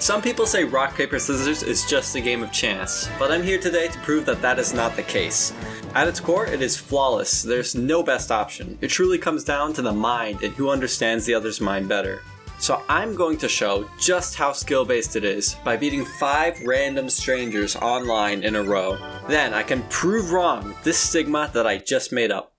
Some people say rock, paper, scissors is just a game of chance, but I'm here today to prove that that is not the case. At its core, it is flawless. There's no best option. It truly comes down to the mind and who understands the other's mind better. So I'm going to show just how skill-based it is by beating 5 random strangers online in a row. Then I can prove wrong this stigma that I just made up.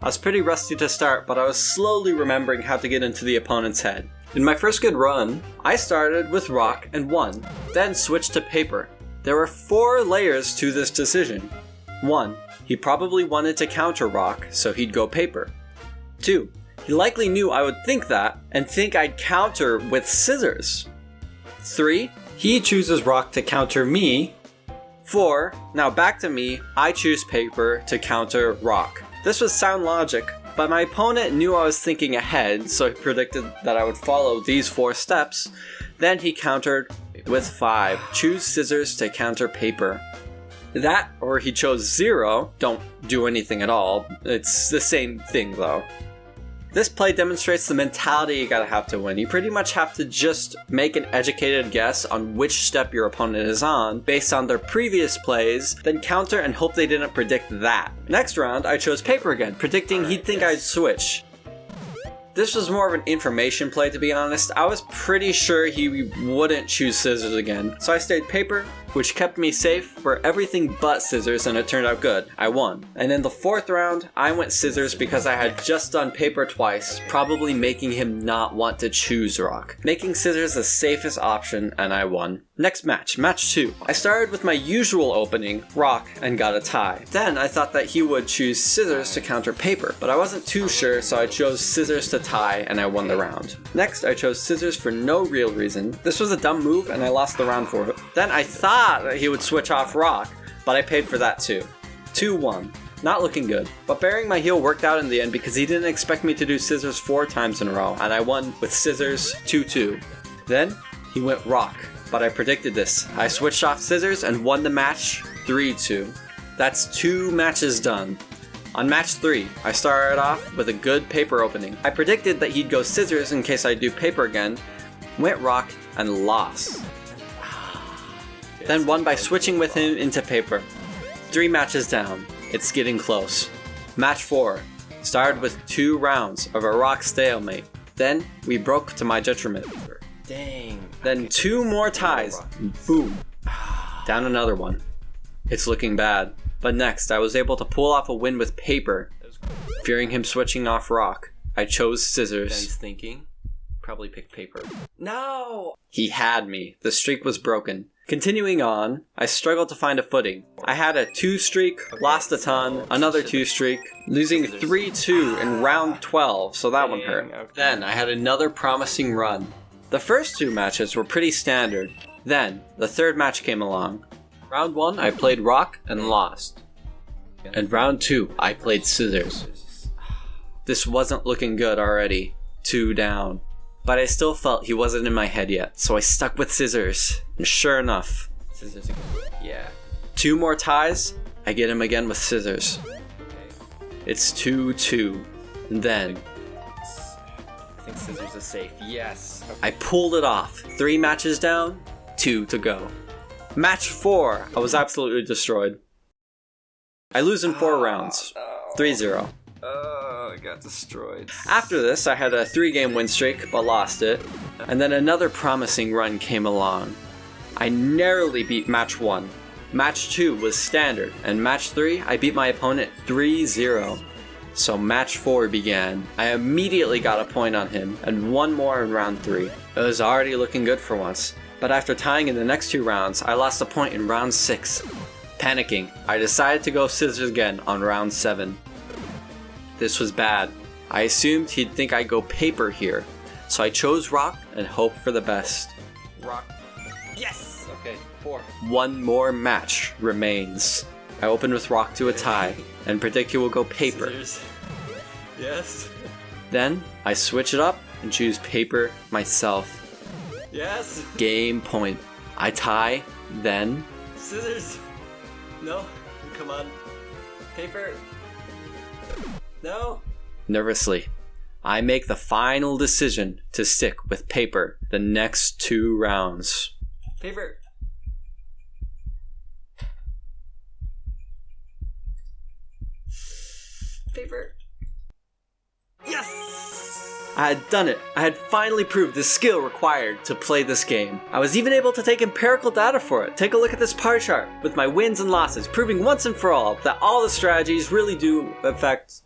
I was pretty rusty to start, but I was slowly remembering how to get into the opponent's head. In my first good run, I started with rock and won, then switched to paper. There were 4 layers to this decision. 1. He probably wanted to counter rock, so he'd go paper. 2. He likely knew I would think that, and think I'd counter with scissors. 3. He chooses rock to counter me. 4. Now back to me, I choose paper to counter rock. This was sound logic, but my opponent knew I was thinking ahead, so he predicted that I would follow these 4 steps. Then he countered with 5. Choose scissors to counter paper. That, or he chose 0, don't do anything at all. It's the same thing though. This play demonstrates the mentality you gotta have to win. You pretty much have to just make an educated guess on which step your opponent is on based on their previous plays, then counter and hope they didn't predict that. Next round, I chose paper again, predicting he'd think I'd switch. This was more of an information play, to be honest. I was pretty sure he wouldn't choose scissors again, so I stayed paper, which kept me safe for everything but scissors, and it turned out good. I won. And in the 4th round, I went scissors because I had just done paper twice, probably making him not want to choose rock. Making scissors the safest option, and I won. Next match, match 2. I started with my usual opening, rock, and got a tie. Then I thought that he would choose scissors to counter paper, but I wasn't too sure, so I chose scissors to tie, and I won the round. Next, I chose scissors for no real reason. This was a dumb move, and I lost the round for it. Then I thought that he would switch off rock, but I paid for that too. 2-1. Not looking good, but burying my heel worked out in the end because he didn't expect me to do scissors 4 times in a row, and I won with scissors 2-2. Then, he went rock, but I predicted this. I switched off scissors and won the match 3-2. That's 2 matches done. On match 3, I started off with a good paper opening. I predicted that he'd go scissors in case I do paper again, went rock, and lost. Then won by switching with him into paper. 3 matches down. It's getting close. Match 4. Started with 2 rounds of a rock stalemate. Then we broke to my detriment. Dang. Then 2 more ties. Boom. Down another one. It's looking bad. But next, I was able to pull off a win with paper. Fearing him switching off rock, I chose scissors. Then he's thinking, probably pick paper. No! He had me. The streak was broken. Continuing on, I struggled to find a footing. I had a 2 streak, lost a ton, another 2 streak, losing 3-2 in round 12, so that one hurt. Okay. Then I had another promising run. The first 2 matches were pretty standard. Then, the 3rd match came along. Round 1, I played rock and lost. And round 2, I played scissors. This wasn't looking good already. 2 down. But I still felt he wasn't in my head yet, so I stuck with scissors. And sure enough, Scissors again. Yeah. 2 more ties, I get him again with scissors. Okay. It's 2-2. And then, I think scissors is safe. Yes. Okay. I pulled it off. 3 matches down, 2 to go. Match 4, I was absolutely destroyed. I lose in 4 rounds. 3-0. Oh, I got destroyed. After this, I had a 3-game win streak, but lost it. And then another promising run came along. I narrowly beat match 1. Match 2 was standard, and match 3, I beat my opponent 3-0. So match 4 began. I immediately got a point on him, and 1 more in round 3. It was already looking good for once. But after tying in the next 2 rounds, I lost a point in round 6. Panicking, I decided to go scissors again on round 7. This was bad. I assumed he'd think I'd go paper here, so I chose rock and hoped for the best. Rock. Yes! Okay, 4. 1 more match remains. I open with rock to a tie, and predict he will go paper. Scissors. Yes. Then, I switch it up and choose paper myself. Yes! Game point. I tie, then... Scissors! No, come on. Paper! No! Nervously, I make the final decision to stick with paper the next 2 rounds. Paper. Paper. Yes! I had done it. I had finally proved the skill required to play this game. I was even able to take empirical data for it. Take a look at this pie chart with my wins and losses, proving once and for all that all the strategies really do affect